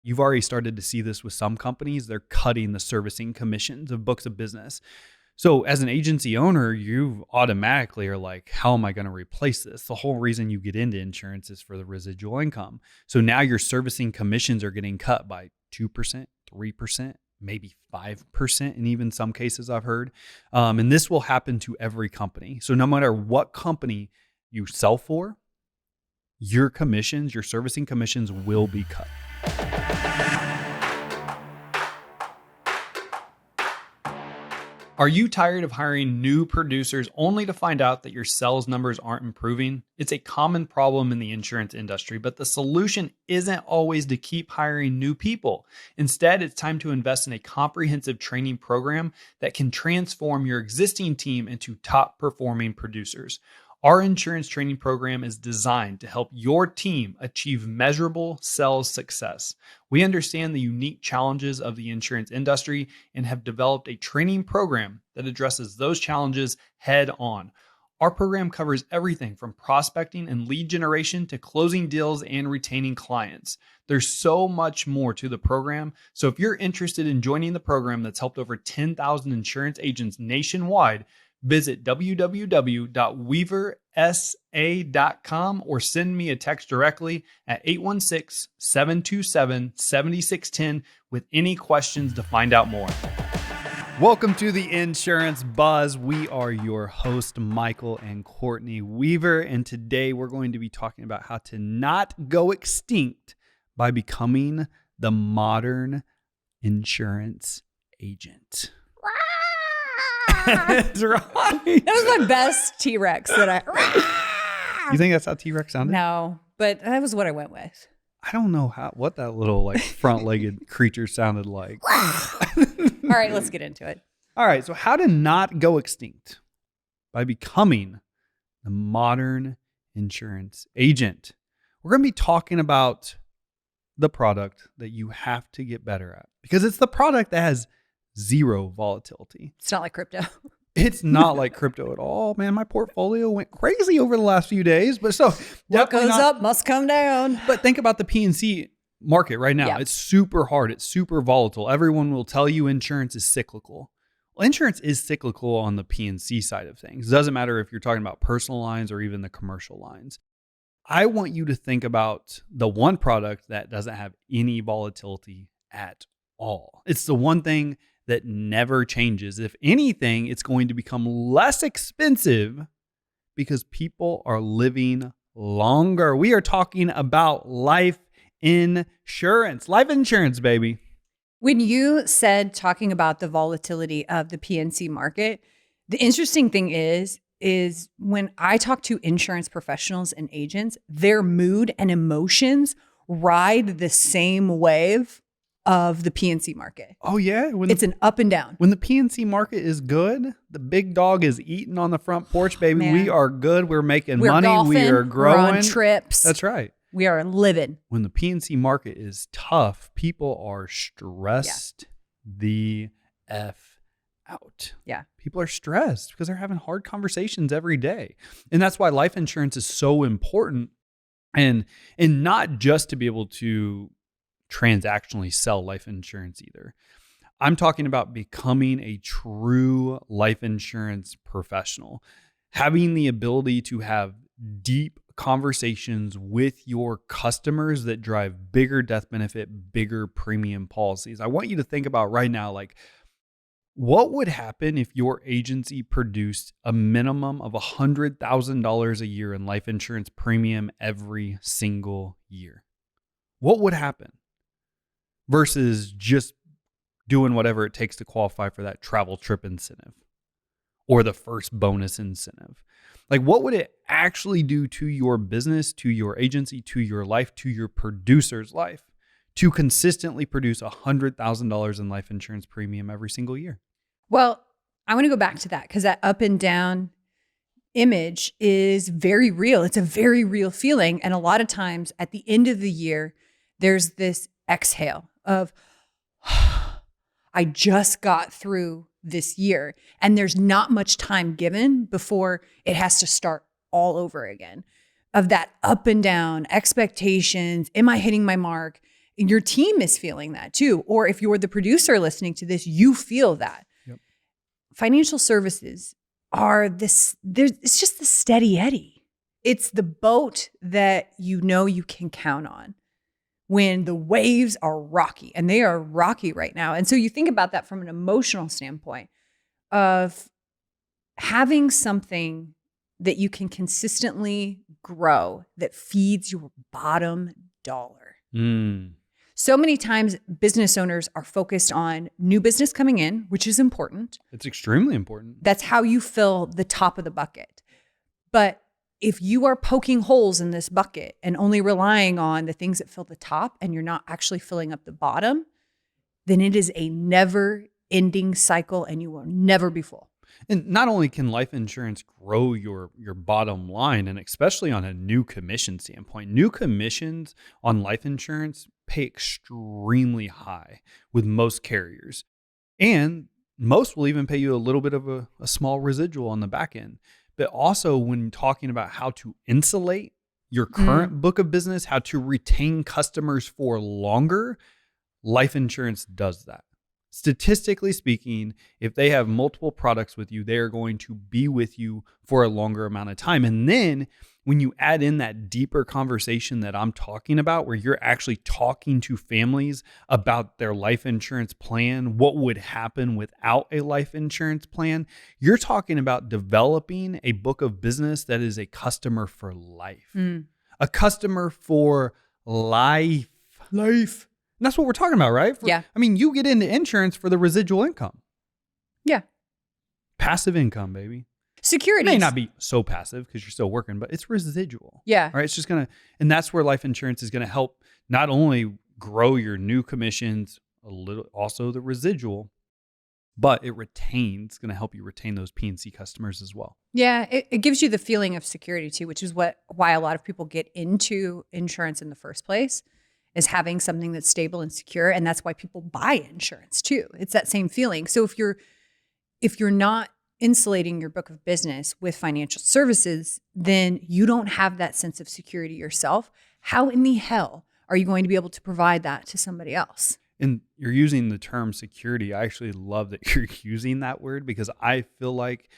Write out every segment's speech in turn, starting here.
You've already started to see this with some companies. They're cutting the servicing commissions of books of business. So as an agency owner, you automatically are like, how am I going to replace this? The whole reason you get into insurance is for the residual income. So now your servicing commissions are getting cut by 2%, 3%, maybe 5% in even some cases I've heard. And this will happen to every company. So no matter what company you sell for, your commissions, your servicing commissions will be cut. Are you tired of hiring new producers only to find out that your sales numbers aren't improving? It's a common problem in the insurance industry, but the solution isn't always to keep hiring new people. Instead, it's time to invest in a comprehensive training program that can transform your existing team into top performing producers. Our insurance training program is designed to help your team achieve measurable sales success. We understand the unique challenges of the insurance industry and have developed a training program that addresses those challenges head on. Our program covers everything from prospecting and lead generation to closing deals and retaining clients. There's so much more to the program. So if you're interested in joining the program that's helped over 10,000 insurance agents nationwide, visit www.weaversa.com or send me a text directly at 816-727-7610 with any questions to find out more. Welcome to the Insurance Buzz. We are your host, Michael and Courtney Weaver, and today we're going to be talking about how to not go extinct by becoming the modern insurance agent. That's right. That was my best T-Rex that I... You think that's how T-Rex sounded? No, but that was what I went with. I don't know what that little like front-legged creature sounded like. All right, let's get into it. All right, so how to not go extinct by becoming the modern insurance agent. We're going to be talking about the product that you have to get better at because it's the product that has zero volatility. It's not like crypto. It's not like crypto at all, man. My portfolio went crazy over the last few days, but so what goes up must come down. But think about the P&C market right now. Yeah. It's super hard. It's super volatile. Everyone will tell you insurance is cyclical. Well, insurance is cyclical on the P&C side of things. It doesn't matter if you're talking about personal lines or even the commercial lines. I want you to think about the one product that doesn't have any volatility at all. It's the one thing that never changes. If anything, it's going to become less expensive because people are living longer. We are talking about life insurance. Life insurance, baby. When you said talking about the volatility of the P&C market, the interesting thing is when I talk to insurance professionals and agents, their mood and emotions ride the same wave of the P&C market. Oh yeah, it's an up and down. When the P&C market is good, the big dog is eating on the front porch, baby. Man. We are good. We're making money. Golfing, we are growing. We're on trips. That's right. We are living. When the P&C market is tough, people are stressed the F out. Yeah. People are stressed because they're having hard conversations every day. And that's why life insurance is so important. And not just to be able to transactionally sell life insurance either. I'm talking about becoming a true life insurance professional, having the ability to have deep conversations with your customers that drive bigger death benefit, bigger premium policies. I want you to think about right now, like, what would happen if your agency produced a minimum of $100,000 a year in life insurance premium every single year? What would happen? Versus just doing whatever it takes to qualify for that travel trip incentive or the first bonus incentive. Like, what would it actually do to your business, to your agency, to your life, to your producer's life to consistently produce $100,000 in life insurance premium every single year? Well, I want to go back to that because that up and down image is very real. It's a very real feeling. And a lot of times at the end of the year, there's this exhale of, I just got through this year. And there's not much time given before it has to start all over again. Of that up and down, expectations, am I hitting my mark? And your team is feeling that too. Or if you're the producer listening to this, you feel that. Yep. Financial services are it's just the steady eddy. It's the boat that you know you can count on when the waves are rocky, and they are rocky right now. And so you think about that from an emotional standpoint of having something that you can consistently grow that feeds your bottom dollar. So many times business owners are focused on new business coming in, which is important. It's extremely important. That's how you fill the top of the bucket. But if you are poking holes in this bucket and only relying on the things that fill the top and you're not actually filling up the bottom, then it is a never-ending cycle and you will never be full. And not only can life insurance grow your bottom line, and especially on a new commission standpoint, new commissions on life insurance pay extremely high with most carriers. And most will even pay you a little bit of a small residual on the back end. But also when talking about how to insulate your current book of business, how to retain customers for longer, life insurance does that. Statistically speaking, if they have multiple products with you, they are going to be with you for a longer amount of time. And then when you add in that deeper conversation that I'm talking about, where you're actually talking to families about their life insurance plan, what would happen without a life insurance plan, you're talking about developing a book of business that is a customer for life. A customer for life. And that's what we're talking about, right? Yeah. I mean, you get into insurance for the residual income. Yeah. Passive income, baby. Security. It may not be so passive because you're still working, but it's residual. Yeah. Right. It's just and that's where life insurance is going to help not only grow your new commissions a little, also the residual, but it's going to help you retain those P&C customers as well. Yeah. It gives you the feeling of security too, which is why a lot of people get into insurance in the first place, is having something that's stable and secure. And that's why people buy insurance too. It's that same feeling. So if you're not insulating your book of business with financial services, then you don't have that sense of security yourself. How in the hell are you going to be able to provide that to somebody else? And you're using the term security. I actually love that you're using that word, because I feel like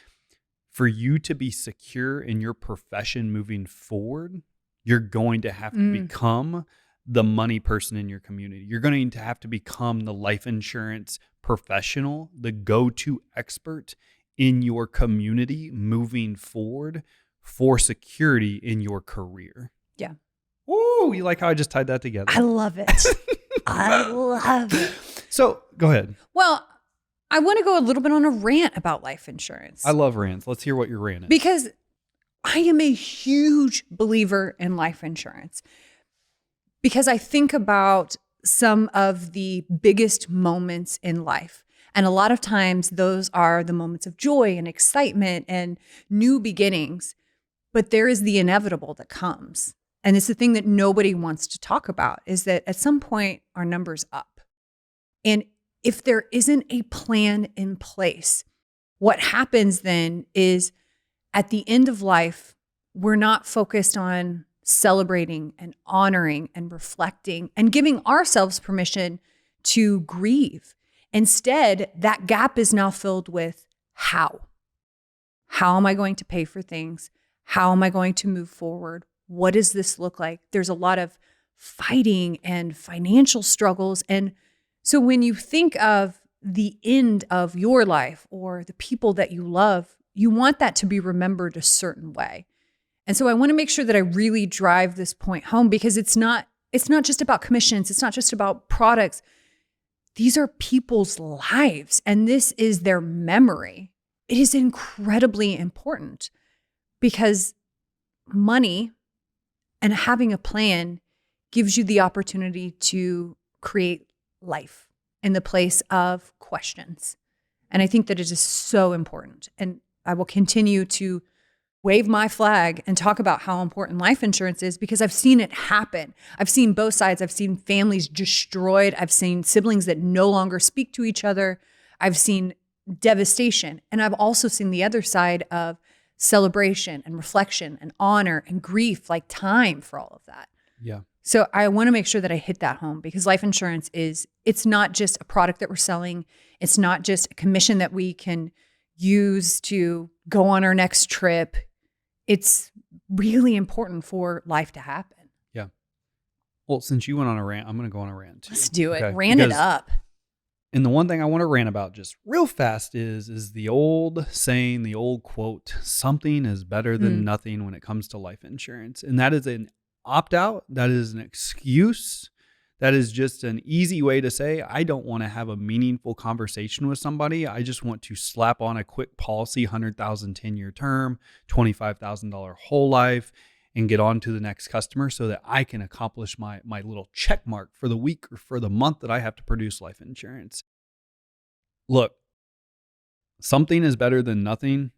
for you to be secure in your profession moving forward, you're going to have to become the money person in your community. You're going to have to become the life insurance professional, the go-to expert in your community moving forward for security in your career. Yeah. Ooh, you like how I just tied that together? I love it. I love it. So go ahead. Well, I want to go a little bit on a rant about life insurance. I love rants. Let's hear what your rant is. Because I am a huge believer in life insurance. Because I think about some of the biggest moments in life. And a lot of times those are the moments of joy and excitement and new beginnings. But there is the inevitable that comes. And it's the thing that nobody wants to talk about, is that at some point our number's up. And if there isn't a plan in place, what happens then is at the end of life, we're not focused on celebrating and honoring and reflecting and giving ourselves permission to grieve. Instead, that gap is now filled with how. How am I going to pay for things? How am I going to move forward? What does this look like? There's a lot of fighting and financial struggles. And so when you think of the end of your life or the people that you love, you want that to be remembered a certain way. And so I want to make sure that I really drive this point home, because it's not just about commissions. It's not just about products. These are people's lives, and this is their memory. It is incredibly important, because money and having a plan gives you the opportunity to create life in the place of questions. And I think that it is so important. And I will continue to wave my flag and talk about how important life insurance is, because I've seen it happen. I've seen both sides. I've seen families destroyed. I've seen siblings that no longer speak to each other. I've seen devastation. And I've also seen the other side of celebration and reflection and honor and grief, like time for all of that. Yeah. So I want to make sure that I hit that home, because life insurance it's not just a product that we're selling. It's not just a commission that we can use to go on our next trip. It's really important for life to happen. Yeah. Well, since you went on a rant, I'm going to go on a rant too. Let's do it. Okay? Rant it up. And the one thing I want to rant about just real fast is the old saying, the old quote, something is better than nothing when it comes to life insurance. And that is an opt-out. That is an excuse. That is just an easy way to say, I don't want to have a meaningful conversation with somebody. I just want to slap on a quick policy, 100,000 10-year term, $25,000 whole life, and get on to the next customer so that I can accomplish my little check mark for the week or for the month that I have to produce life insurance. Look, something is better than nothing,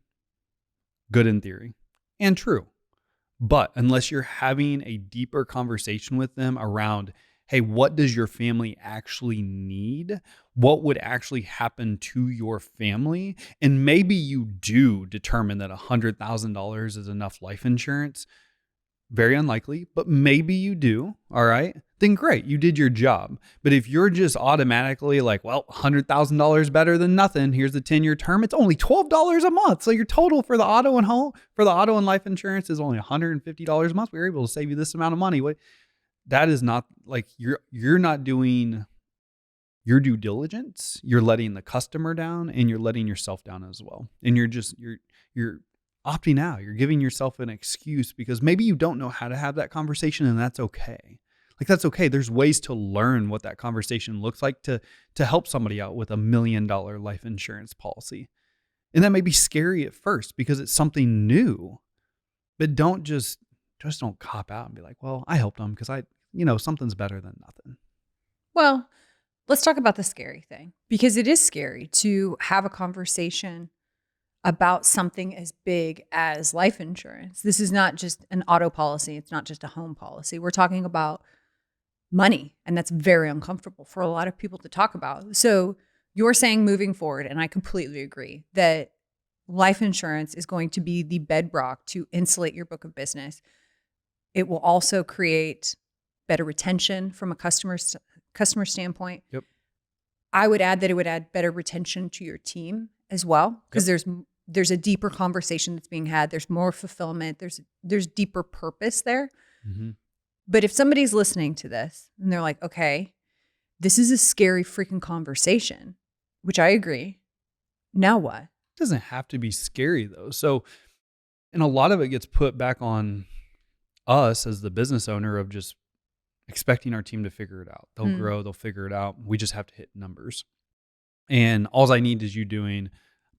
good in theory and true. But unless you're having a deeper conversation with them around, hey, what does your family actually need? What would actually happen to your family? And maybe you do determine that $100,000 is enough life insurance. Very unlikely, but maybe you do. All right. Then great. You did your job. But if you're just automatically like, well, $100,000 better than nothing. Here's the 10-year term. It's only $12 a month. So your total for the auto and life insurance is only $150 a month. We were able to save you this amount of money. That is not like you're not doing your due diligence. You're letting the customer down and you're letting yourself down as well. And you're opting out. You're giving yourself an excuse because maybe you don't know how to have that conversation, and that's okay. Like, that's okay. There's ways to learn what that conversation looks like to help somebody out with $1 million life insurance policy. And that may be scary at first because it's something new, but don't just don't cop out and be like, well, I helped them because something's better than nothing. Well, let's talk about the scary thing, because it is scary to have a conversation about something as big as life insurance. This is not just an auto policy. It's not just a home policy. We're talking about money, and that's very uncomfortable for a lot of people to talk about. So you're saying moving forward, and I completely agree, that life insurance is going to be the bedrock to insulate your book of business. It will also create better retention from a customer standpoint. Yep. I would add that it would add better retention to your team as well, because there's a deeper conversation that's being had. There's more fulfillment. There's deeper purpose there. Mm-hmm. But if somebody's listening to this and they're like, okay, this is a scary freaking conversation, which I agree. Now what? It doesn't have to be scary though. So, and a lot of it gets put back on us as the business owner of just expecting our team to figure it out. They'll grow, they'll figure it out. We just have to hit numbers. And all I need is you doing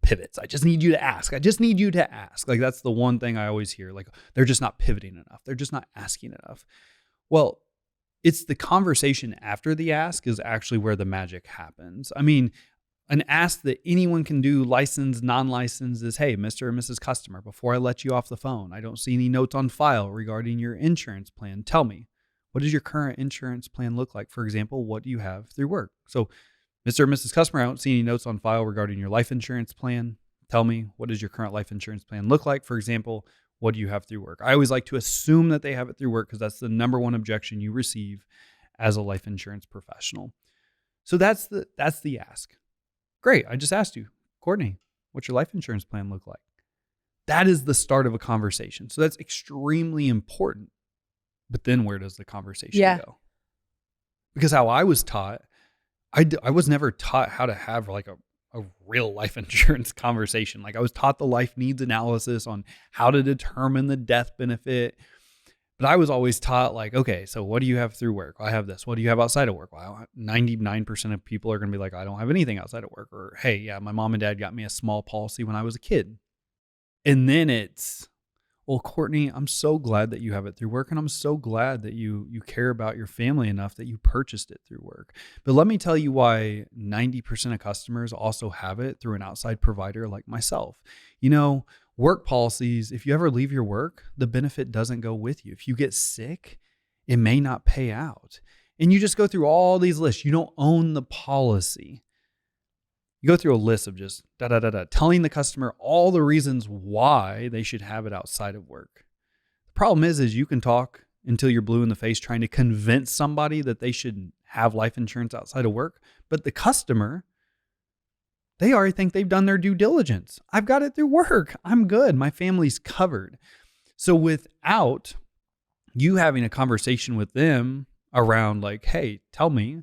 pivots. I just need you to ask. I just need you to ask. Like, that's the one thing I always hear. Like, they're just not pivoting enough. They're just not asking enough. Well, it's the conversation after the ask is actually where the magic happens. I mean, an ask that anyone can do, licensed, non-licensed, is, hey, Mr. or Mrs. Customer, before I let you off the phone, I don't see any notes on file regarding your insurance plan. Tell me, what does your current insurance plan look like? For example, what do you have through work? So, Mr. or Mrs. Customer, I don't see any notes on file regarding your life insurance plan. Tell me, what does your current life insurance plan look like? For example, what do you have through work? I always like to assume that they have it through work because that's the number one objection you receive as a life insurance professional. So that's the ask. Great. I just asked you, Courtney, what's your life insurance plan look like? That is the start of a conversation. So that's extremely important. But then where does the conversation go? Because how I was taught, I was never taught how to have like a real life insurance conversation. Like, I was taught the life needs analysis on how to determine the death benefit. But I was always taught like, okay, so what do you have through work? Well, I have this. What do you have outside of work? Well, 99% of people are going to be like, I don't have anything outside of work. Or, hey, yeah, my mom and dad got me a small policy when I was a kid. And then it's, well, Courtney, I'm so glad that you have it through work. And I'm so glad that you care about your family enough that you purchased it through work. But let me tell you why 90% of customers also have it through an outside provider like myself. Work policies, if you ever leave your work, the benefit doesn't go with you. If you get sick, it may not pay out. And you just go through all these lists. You don't own the policy. You go through a list of just telling the customer all the reasons why they should have it outside of work. The problem is you can talk until you're blue in the face trying to convince somebody that they should have life insurance outside of work. But the customer, they already think they've done their due diligence. I've got it through work. I'm good. My family's covered. So without you having a conversation with them around like, hey, tell me,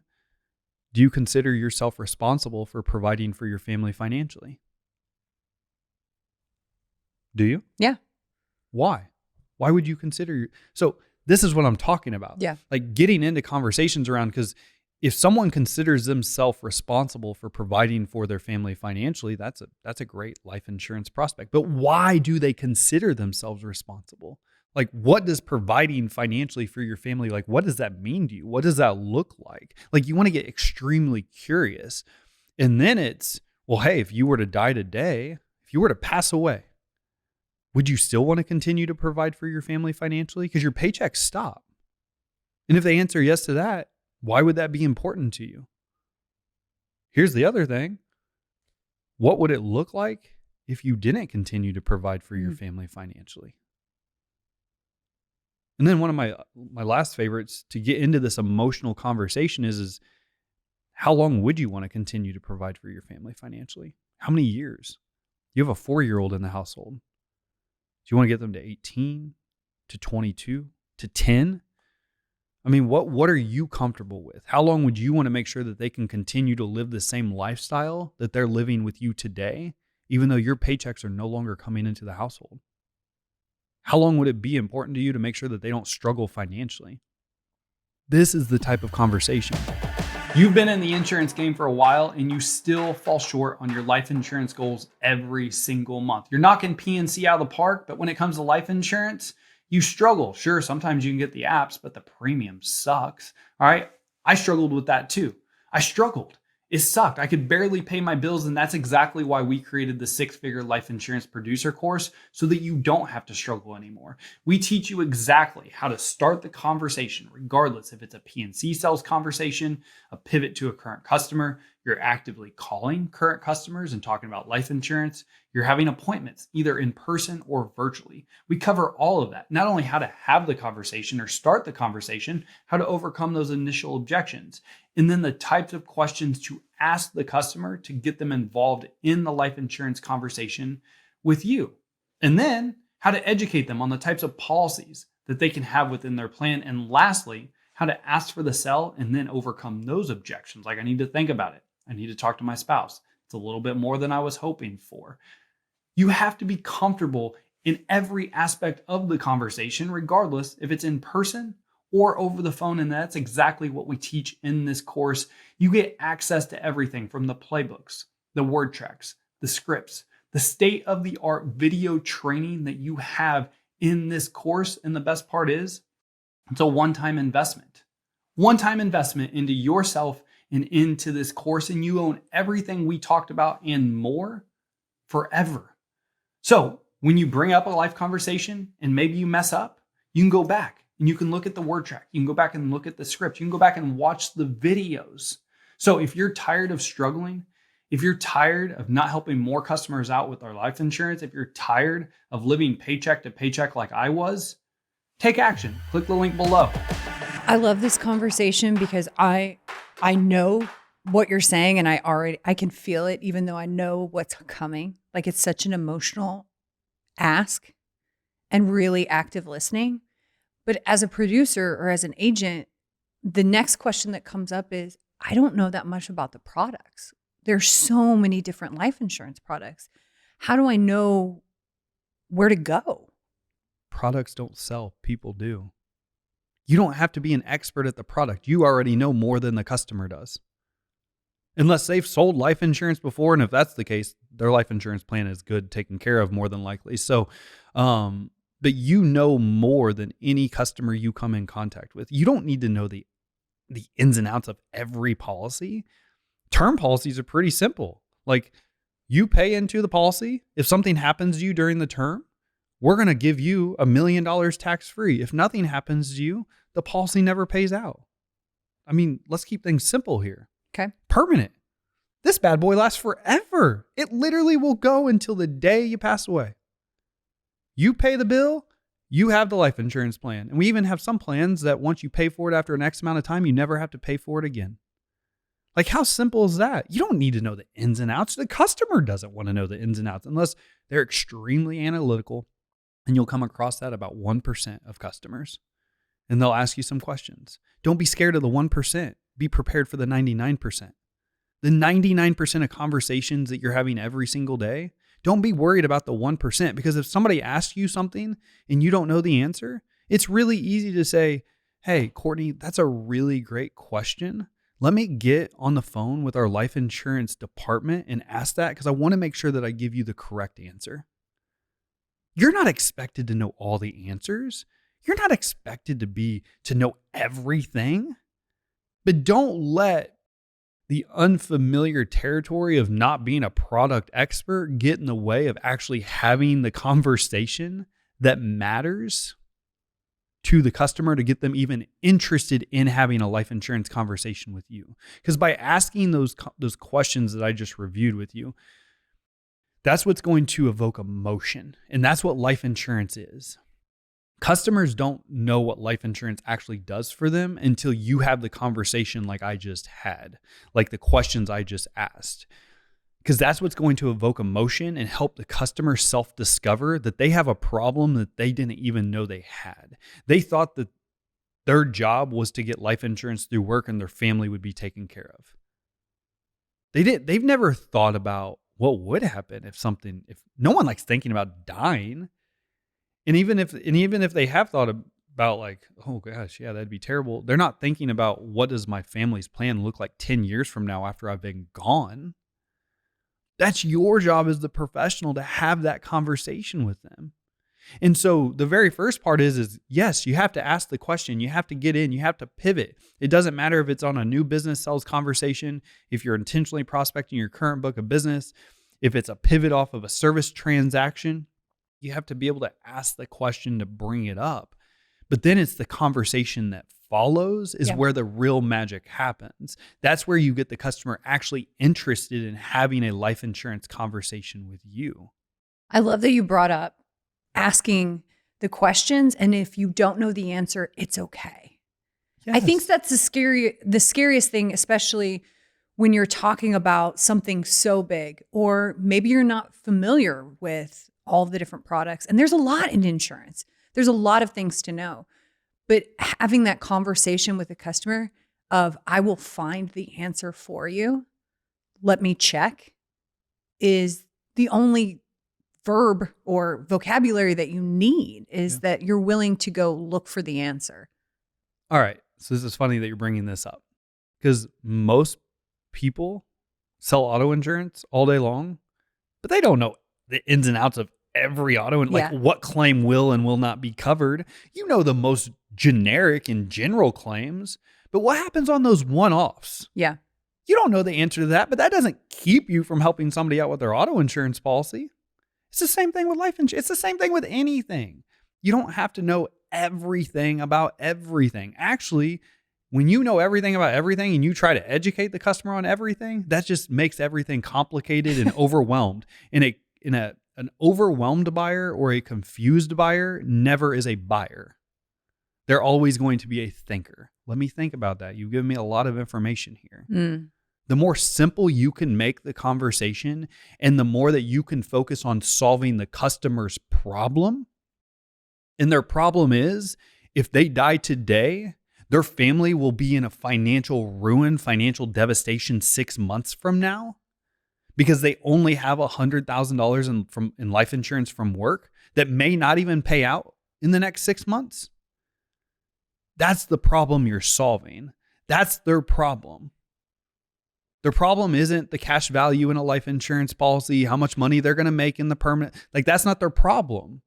do you consider yourself responsible for providing for your family financially? Do you? Yeah. Why? Why would you consider so this is what I'm talking about. Yeah. Like getting into conversations around, because if someone considers themselves responsible for providing for their family financially, that's a great life insurance prospect. But why do they consider themselves responsible? Like, what does providing financially for your family, like, what does that mean to you? What does that look like? Like, you want to get extremely curious. And then it's, well, hey, if you were to die today, if you were to pass away, would you still want to continue to provide for your family financially? Because your paychecks stop. And if they answer yes to that, why would that be important to you? Here's the other thing. What would it look like if you didn't continue to provide for your family financially? And then one of my last favorites to get into this emotional conversation is how long would you want to continue to provide for your family financially? How many years? You have a 4-year-old in the household. Do you want to get them to 18, to 22, to 10? I mean, what are you comfortable with? How long would you want to make sure that they can continue to live the same lifestyle that they're living with you today, even though your paychecks are no longer coming into the household? How long would it be important to you to make sure that they don't struggle financially? This is the type of conversation. You've been in the insurance game for a while and you still fall short on your life insurance goals every single month. You're knocking PNC out of the park, but when it comes to life insurance, you struggle. Sure, sometimes you can get the apps, but the premium sucks. All right. I struggled with that too. I struggled. It sucked. I could barely pay my bills. And that's exactly why we created the 6-Figure Life Insurance Producer course, so that you don't have to struggle anymore. We teach you exactly how to start the conversation, regardless if it's a PNC sales conversation, a pivot to a current customer, you're actively calling current customers and talking about life insurance, you're having appointments either in person or virtually. We cover all of that. Not only how to have the conversation or start the conversation, how to overcome those initial objections, and then the types of questions to ask the customer to get them involved in the life insurance conversation with you. And then how to educate them on the types of policies that they can have within their plan. And lastly, how to ask for the sell and then overcome those objections. Like, I need to think about it. I need to talk to my spouse. It's a little bit more than I was hoping for. You have to be comfortable in every aspect of the conversation, regardless if it's in person or over the phone. And that's exactly what we teach in this course. You get access to everything from the playbooks, the word tracks, the scripts, the state-of-the-art video training that you have in this course. And the best part is, it's a one-time investment into yourself and into this course. And you own everything we talked about and more forever. So when you bring up a life conversation and maybe you mess up, you can go back and you can look at the word track. You can go back and look at the script. You can go back and watch the videos. So if you're tired of struggling, if you're tired of not helping more customers out with their life insurance, if you're tired of living paycheck to paycheck like I was, take action. Click the link below. I love this conversation because I know what you're saying and I can feel it, even though I know what's coming. Like, it's such an emotional ask and really active listening. But as a producer or as an agent, the next question that comes up is, I don't know that much about the products. There's so many different life insurance products. How do I know where to go? Products don't sell, people do. You don't have to be an expert at the product. You already know more than the customer does. Unless they've sold life insurance before, and if that's the case, their life insurance plan is good, taken care of more than likely. So, but you know more than any customer you come in contact with. You don't need to know the ins and outs of every policy. Term policies are pretty simple. Like, you pay into the policy. If something happens to you during the term, we're going to give you $1 million tax-free. If nothing happens to you, the policy never pays out. I mean, let's keep things simple here. Okay. Permanent. This bad boy lasts forever. It literally will go until the day you pass away. You pay the bill, You have the life insurance plan. And we even have some plans that once you pay for it after an X amount of time, you never have to pay for it again. Like, how simple is that? You don't need to know the ins and outs. The customer doesn't want to know the ins and outs unless they're extremely analytical. And you'll come across that about 1% of customers. And they'll ask you some questions. Don't be scared of the 1%. Be prepared for the 99%. The 99% of conversations that you're having every single day, don't be worried about the 1%, because if somebody asks you something and you don't know the answer, it's really easy to say, hey, Courtney, that's a really great question. Let me get on the phone with our life insurance department and ask that, because I want to make sure that I give you the correct answer. You're not expected to know all the answers. You're not expected to know everything. But don't let the unfamiliar territory of not being a product expert get in the way of actually having the conversation that matters to the customer to get them even interested in having a life insurance conversation with you. Because by asking those questions that I just reviewed with you, that's what's going to evoke emotion. And that's what life insurance is. Customers don't know what life insurance actually does for them until you have the conversation like I just had, like the questions I just asked. Because that's what's going to evoke emotion and help the customer self-discover that they have a problem that they didn't even know they had. They thought that their job was to get life insurance through work and their family would be taken care of. They've never thought about what would happen if no one likes thinking about dying. And even if they have thought about like, oh gosh, yeah, that'd be terrible, they're not thinking about what does my family's plan look like 10 years from now after I've been gone. That's your job as the professional to have that conversation with them. And so the very first part is yes, you have to ask the question. You have to get in. You have to pivot. It doesn't matter if it's on a new business sales conversation, if you're intentionally prospecting your current book of business, if it's a pivot off of a service transaction. You have to be able to ask the question to bring it up. But then it's the conversation that follows is where the real magic happens. That's where you get the customer actually interested in having a life insurance conversation with you. I love that you brought up asking the questions. And if you don't know the answer, it's okay. Yes. I think that's the scariest thing, especially when you're talking about something so big, or maybe you're not familiar with all of the different products. And there's a lot in insurance. There's a lot of things to know. But having that conversation with the customer of, I will find the answer for you, let me check, is the only verb or vocabulary that you need, is that you're willing to go look for the answer. All right. So this is funny that you're bringing this up, because most people sell auto insurance all day long, but they don't know the ins and outs of every auto and like what claim will and will not be covered. You know the most generic and general claims, but what happens on those one-offs? Yeah. You don't know the answer to that, but that doesn't keep you from helping somebody out with their auto insurance policy. It's the same thing with life insurance. It's the same thing with anything. You don't have to know everything about everything. Actually, when you know everything about everything and you try to educate the customer on everything, that just makes everything complicated and overwhelmed. An overwhelmed buyer or a confused buyer never is a buyer. They're always going to be a thinker. Let me think about that. You've given me a lot of information here. The more simple you can make the conversation and the more that you can focus on solving the customer's problem. And their problem is, if they die today, their family will be in a financial ruin, financial devastation 6 months from now, because they only have $100,000 in life insurance from work that may not even pay out in the next 6 months. That's the problem you're solving. That's their problem. Their problem isn't the cash value in a life insurance policy, how much money they're going to make in the permanent. Like, that's not their problem.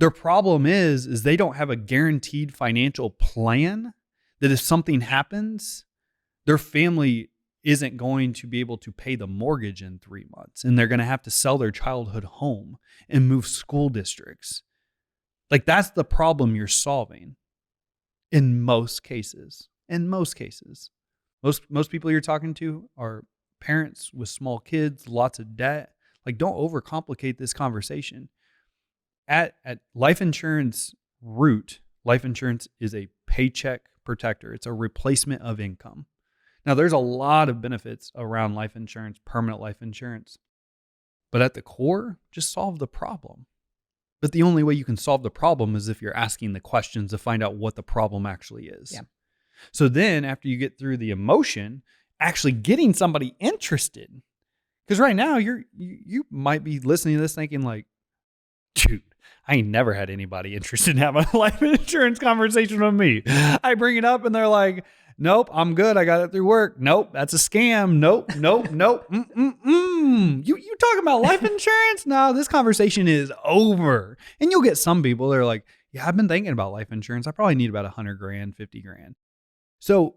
Their problem is they don't have a guaranteed financial plan that if something happens, their family isn't going to be able to pay the mortgage in 3 months, and they're going to have to sell their childhood home and move school districts. Like, that's the problem you're solving in most cases. Most people you're talking to are parents with small kids, lots of debt. Like, don't overcomplicate this conversation. at life insurance root, life insurance is a paycheck protector. It's a replacement of income. Now, there's a lot of benefits around life insurance, permanent life insurance, but at the core, just solve the problem. But the only way you can solve the problem is if you're asking the questions to find out what the problem actually is. Yeah. So then after you get through the emotion, actually getting somebody interested, because right now you might be listening to this thinking like, dude, I ain't never had anybody interested in having a life insurance conversation with me. I bring it up and they're like, nope, I'm good. I got it through work. Nope, that's a scam. Nope. You talking about life insurance? No, this conversation is over. And you'll get some people that are like, yeah, I've been thinking about life insurance. I probably need about 100 grand, 50 grand. So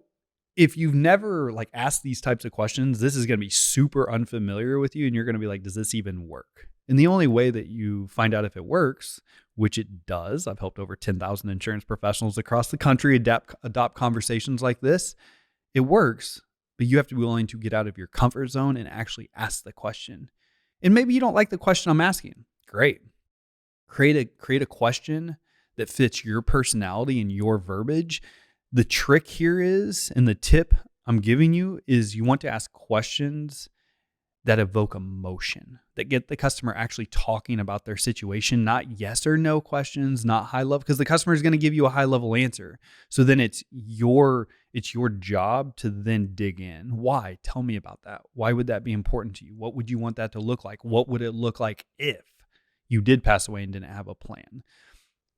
if you've never like asked these types of questions, this is going to be super unfamiliar with you. And you're going to be like, does this even work? And the only way that you find out if it works, which it does, I've helped over 10,000 insurance professionals across the country adopt conversations like this. It works, but you have to be willing to get out of your comfort zone and actually ask the question. And maybe you don't like the question I'm asking. Great. Create a question that fits your personality and your verbiage. The trick here is, and the tip I'm giving you is, you want to ask questions that evoke emotion, that get the customer actually talking about their situation, not yes or no questions, not high level, because the customer is going to give you a high level answer. So then it's your job to then dig in. Why? Tell me about that. Why would that be important to you? What would you want that to look like? What would it look like if you did pass away and didn't have a plan?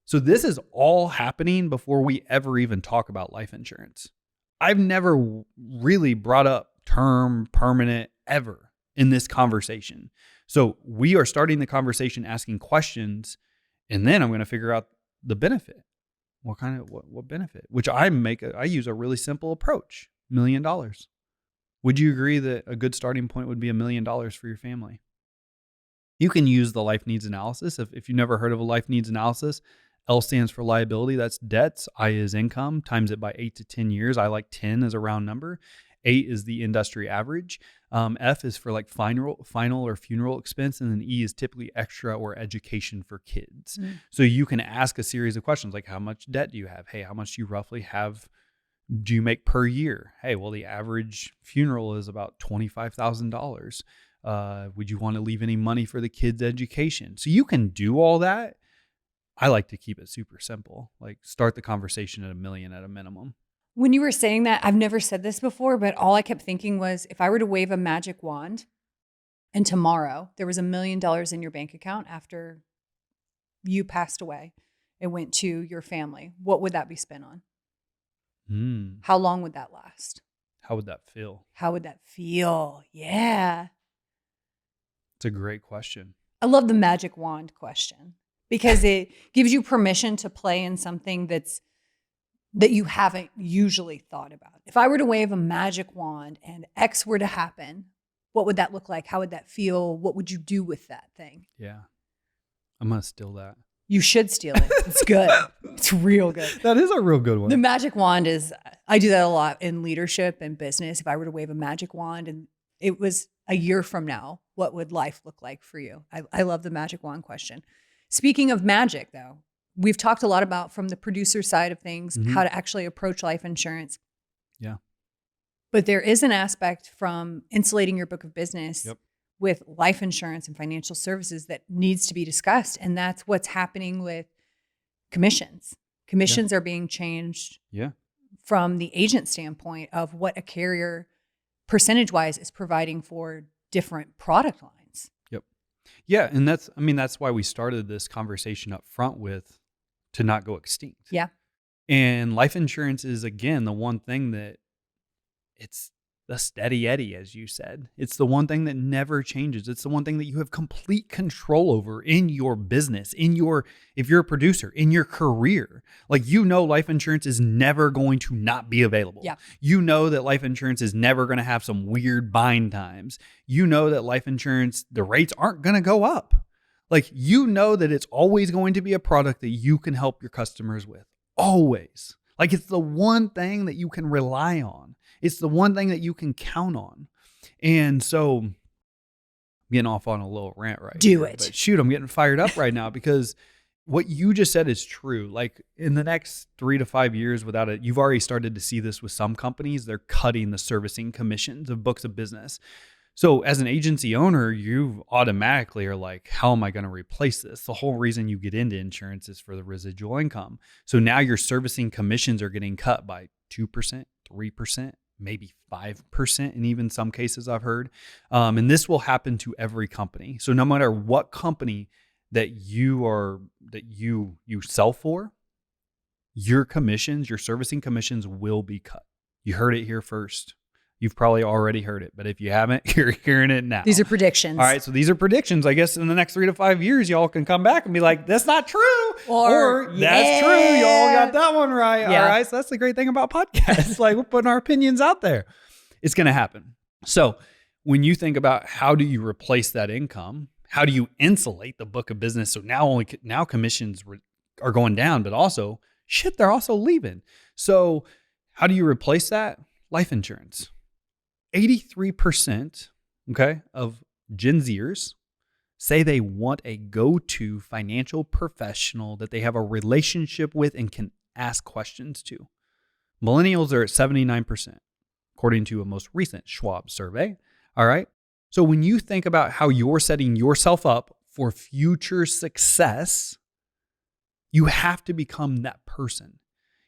So this is all happening before we ever even talk about life insurance. I've never really brought up term, permanent, ever in this conversation. So we are starting the conversation asking questions, and then I'm going to figure out the benefit. What benefit? Which I use a really simple approach, $1 million. Would you agree that a good starting point would be $1 million for your family? You can use the life needs analysis. If you've never heard of a life needs analysis, L stands for liability. That's debts. I is income. Times it by 8 to 10 years. I like 10 as a round number. 8 is the industry average. F is for like final or funeral expense. And then E is typically extra or education for kids. Mm. So you can ask a series of questions like, how much debt do you have? Hey, how much do you roughly do you make per year? Hey, well, the average funeral is about $25,000. Would you want to leave any money for the kids' education? So you can do all that. I like to keep it super simple. Like, start the conversation at $1 million at a minimum. When you were saying that, I've never said this before, but all I kept thinking was, if I were to wave a magic wand and tomorrow there was $1 million in your bank account after you passed away, it went to your family, what would that be spent on? How long would that last? How would that feel? Yeah. It's a great question. I love the magic wand question because it gives you permission to play in something that you haven't usually thought about. If I were to wave a magic wand and X were to happen, what would that look like? How would that feel? What would you do with that thing? Yeah. I'm going to steal that. You should steal it. It's good. It's real good. That is a real good one. The magic wand I do that a lot in leadership and business. If I were to wave a magic wand and it was a year from now, what would life look like for you? I love the magic wand question. Speaking of magic, though, we've talked a lot about, from the producer side of things, how to actually approach life insurance. Yeah. But there is an aspect from insulating your book of business with life insurance and financial services that needs to be discussed. And that's what's happening with commissions. Commissions are being changed from the agent standpoint of what a carrier percentage-wise is providing for different product lines. Yep. Yeah. And that's why we started this conversation up front with to not go extinct. Yeah. And life insurance is, again, the one thing that it's the steady Eddie, as you said. It's the one thing that never changes. It's the one thing that you have complete control over in your business, if you're a producer, in your career. Like, life insurance is never going to not be available. Yeah. You know that life insurance is never going to have some weird bind times. You know that life insurance, the rates aren't going to go up. Like, that it's always going to be a product that you can help your customers with. Always. Like, it's the one thing that you can rely on. It's the one thing that you can count on. And so I'm getting off on a little rant right Do here, it. But shoot, I'm getting fired up right now because what you just said is true. Like in the next 3 to 5 years, you've already started to see this with some companies. They're cutting the servicing commissions of books of business. So as an agency owner, you automatically are like, how am I going to replace this? The whole reason you get into insurance is for the residual income. So now your servicing commissions are getting cut by 2%, 3%, maybe 5% in even some cases I've heard. And this will happen to every company. So no matter what company that you sell for, your commissions, your servicing commissions will be cut. You heard it here first. You've probably already heard it, but if you haven't, you're hearing it now. These are predictions. All right, so these are predictions. I guess in the next 3 to 5 years, y'all can come back and be like, that's not true. Or that's true. Y'all got that one right. Yeah. All right, so that's the great thing about podcasts. Like we're putting our opinions out there. It's going to happen. So when you think about how do you replace that income, how do you insulate the book of business? So now commissions are going down, but also they're also leaving. So how do you replace that? Life insurance. 83%, of Gen Zers say they want a go-to financial professional that they have a relationship with and can ask questions to. Millennials are at 79%, according to a most recent Schwab survey. All right. So when you think about how you're setting yourself up for future success, you have to become that person.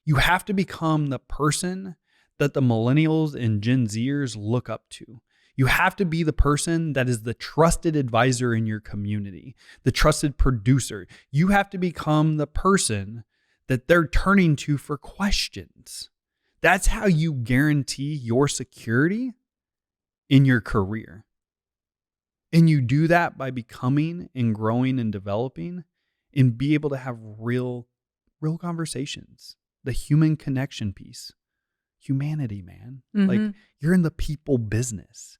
You have to become the person that the millennials and Gen Zers look up to. You have to be the person that is the trusted advisor in your community, the trusted producer. You have to become the person that they're turning to for questions. That's how you guarantee your security in your career. And you do that by becoming and growing and developing and be able to have real conversations, the human connection piece. Humanity, man. Mm-hmm. Like you're in the people business.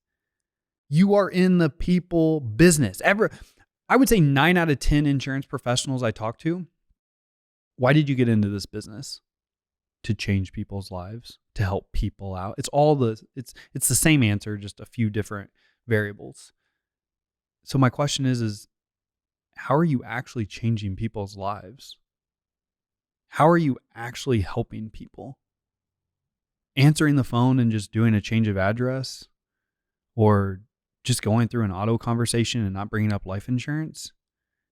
You are in the people business. I would say 9 out of 10 insurance professionals I talk to, why did you get into this business? To change people's lives, to help people out. It's the same answer, just a few different variables. So my question is how are you actually changing people's lives? How are you actually helping people? Answering the phone and just doing a change of address, or just going through an auto conversation and not bringing up life insurance?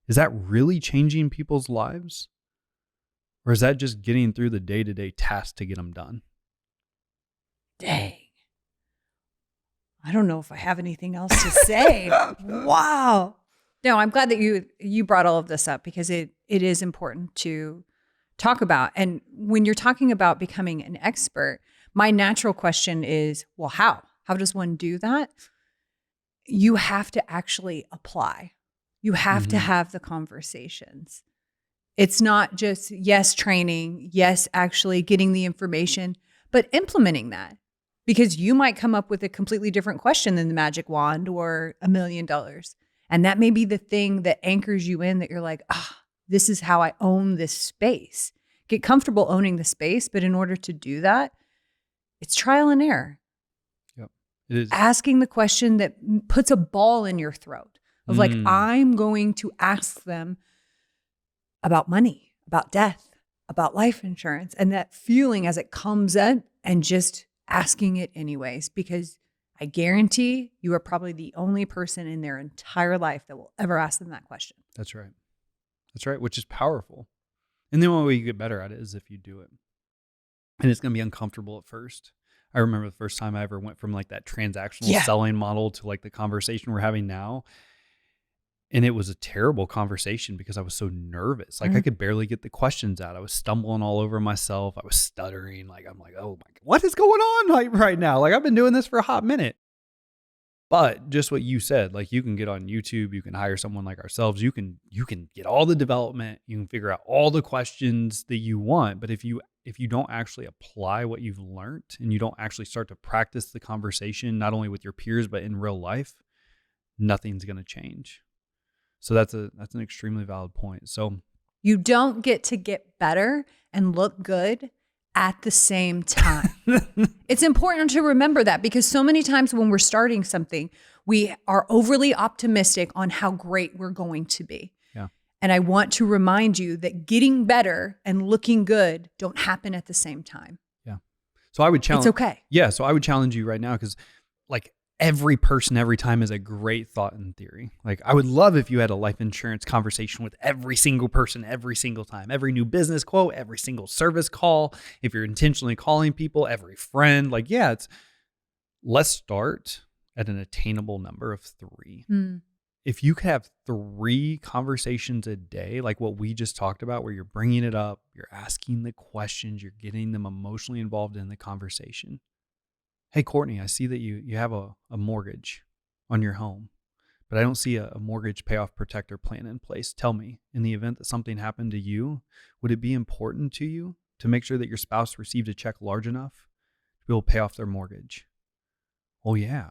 Is that really changing people's lives? Or is that just getting through the day-to-day tasks to get them done? Dang. I don't know if I have anything else to say. Wow. No, I'm glad that you brought all of this up because it is important to talk about. And when you're talking about becoming an expert, my natural question is, well, how? How does one do that? You have to actually apply. You have to have the conversations. It's not just, yes, training, yes, actually getting the information, but implementing that. Because you might come up with a completely different question than the magic wand or $1 million. And that may be the thing that anchors you in, that you're like, this is how I own this space. Get comfortable owning the space. But in order to do that, it's trial and error. Yep, it is. Asking the question that puts a ball in your throat of like, I'm going to ask them about money, about death, about life insurance, and that feeling as it comes in, and just asking it anyways, because I guarantee you are probably the only person in their entire life that will ever ask them that question. That's right. That's right, which is powerful. And the only way you get better at it is if you do it. And it's going to be uncomfortable at first. I remember the first time I ever went from like that transactional selling model to like the conversation we're having now. And it was a terrible conversation because I was so nervous. Like I could barely get the questions out. I was stumbling all over myself. I was stuttering. Like, I'm like, oh my God, what is going on like right now? Like I've been doing this for a hot minute. But just what you said, like you can get on YouTube, you can hire someone like ourselves. You can get all the development. You can figure out all the questions that you want. But if you don't actually apply what you've learned and you don't actually start to practice the conversation, not only with your peers, but in real life, nothing's going to change. So that's an extremely valid point. So you don't get better and look good at the same time. It's important to remember that, because so many times when we're starting something, we are overly optimistic on how great we're going to be. Yeah. And I want to remind you that getting better and looking good don't happen at the same time. Yeah. So I would challenge. It's okay. Yeah. So I would challenge you right now, because like every person, every time is a great thought in theory. Like I would love if you had a life insurance conversation with every single person, every single time, every new business quote, every single service call. If you're intentionally calling people, every friend, like, yeah, let's start at an attainable number of 3. If you could have 3 conversations a day, like what we just talked about, where you're bringing it up, you're asking the questions, you're getting them emotionally involved in the conversation. Hey, Courtney, I see that you have a mortgage on your home, but I don't see a mortgage payoff protector plan in place. Tell me, in the event that something happened to you, would it be important to you to make sure that your spouse received a check large enough to be able to pay off their mortgage? Oh, yeah.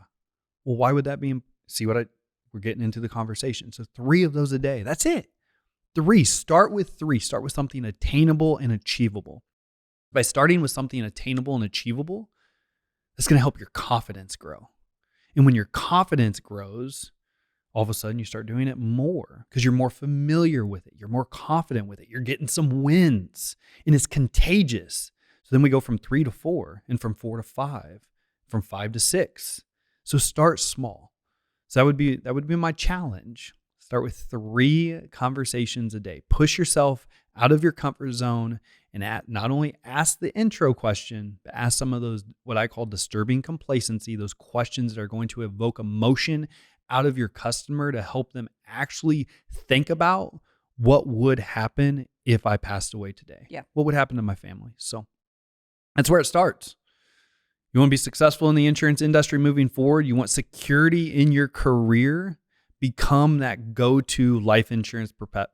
Well, why would that be? See what we're getting into the conversation. So 3 of those a day. That's it. 3. Start with 3. Start with something attainable and achievable. By starting with something attainable and achievable, that's going to help your confidence grow. And when your confidence grows, all of a sudden you start doing it more because you're more familiar with it. You're more confident with it. You're getting some wins, and it's contagious. So then we go from 3 to 4, and from 4 to 5, from 5 to 6. So start small. So that would be my challenge. Start with 3 conversations a day. Push yourself out of your comfort zone and not only ask the intro question, but ask some of those, what I call disturbing complacency, those questions that are going to evoke emotion out of your customer to help them actually think about what would happen if I passed away today. Yeah. What would happen to my family? So that's where it starts. You want to be successful in the insurance industry moving forward? You want security in your career? Become that go-to life insurance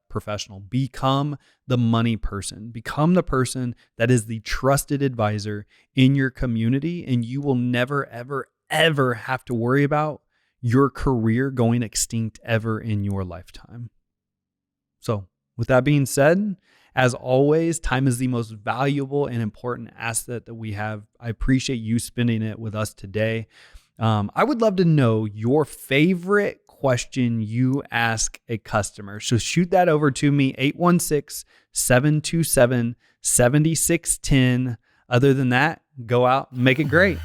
professional. Become the money person. Become the person that is the trusted advisor in your community, and you will never, ever, ever have to worry about your career going extinct ever in your lifetime. So with that being said, as always, time is the most valuable and important asset that we have. I appreciate you spending it with us today. I would love to know your favorite question you ask a customer. So shoot that over to me, 816-727-7610. Other than that, go out and make it great.